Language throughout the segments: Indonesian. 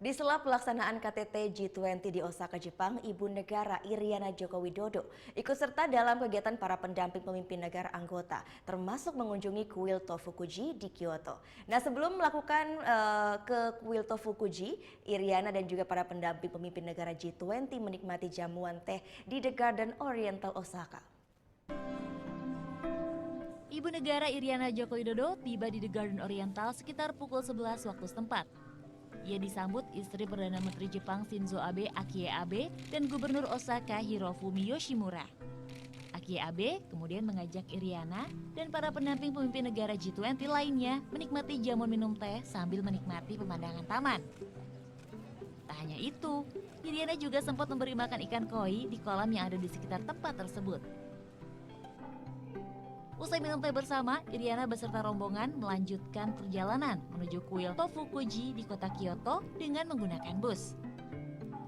Di sela pelaksanaan KTT G20 di Osaka, Jepang, Ibu Negara Iriana Joko Widodo ikut serta dalam kegiatan para pendamping pemimpin negara anggota, termasuk mengunjungi kuil Tofukuji di Kyoto. Nah, sebelum melakukan ke kuil Tofukuji, Iriana dan juga para pendamping pemimpin negara G20 menikmati jamuan teh di The Garden Oriental Osaka. Ibu Negara Iriana Joko Widodo tiba di The Garden Oriental sekitar pukul 11 waktu setempat. Ia disambut istri Perdana Menteri Jepang Shinzo Abe, Akie Abe, dan Gubernur Osaka Hirofumi Yoshimura. Akie Abe kemudian mengajak Iriana dan para pendamping pemimpin negara G20 lainnya menikmati jamuan minum teh sambil menikmati pemandangan taman. Tak hanya itu, Iriana juga sempat memberi makan ikan koi di kolam yang ada di sekitar tempat tersebut. Usai minum teh bersama, Iriana beserta rombongan melanjutkan perjalanan menuju kuil Tofukuji di kota Kyoto dengan menggunakan bus.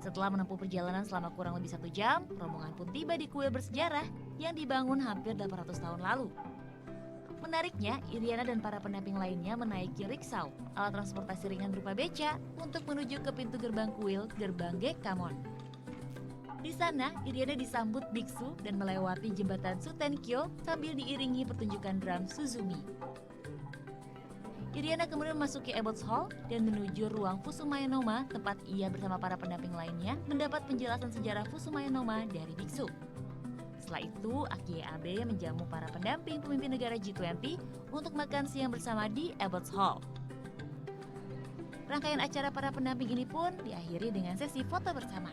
Setelah menempuh perjalanan selama kurang lebih 1 jam, rombongan pun tiba di kuil bersejarah yang dibangun hampir 800 tahun lalu. Menariknya, Iriana dan para pendamping lainnya menaiki riksau, alat transportasi ringan berupa beca, untuk menuju ke pintu gerbang kuil Gerbang Gekkamon. Di sana, Iriana disambut biksu dan melewati jembatan Sutenkyo sambil diiringi pertunjukan drum Suzumi. Iriana kemudian memasuki Abbots Hall dan menuju ruang Fusumayanoma, tempat ia bersama para pendamping lainnya mendapat penjelasan sejarah Fusumayanoma dari biksu. Setelah itu, Akie Abe menjamu para pendamping pemimpin negara G20 untuk makan siang bersama di Abbots Hall. Rangkaian acara para pendamping ini pun diakhiri dengan sesi foto bersama.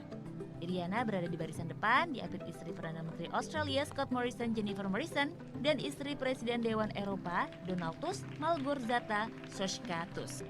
Iriana berada di barisan depan, diapit istri Perdana Menteri Australia Scott Morrison, Jennifer Morrison, dan istri Presiden Dewan Eropa Donald Tusk, Malgorzata Sochka Tusk.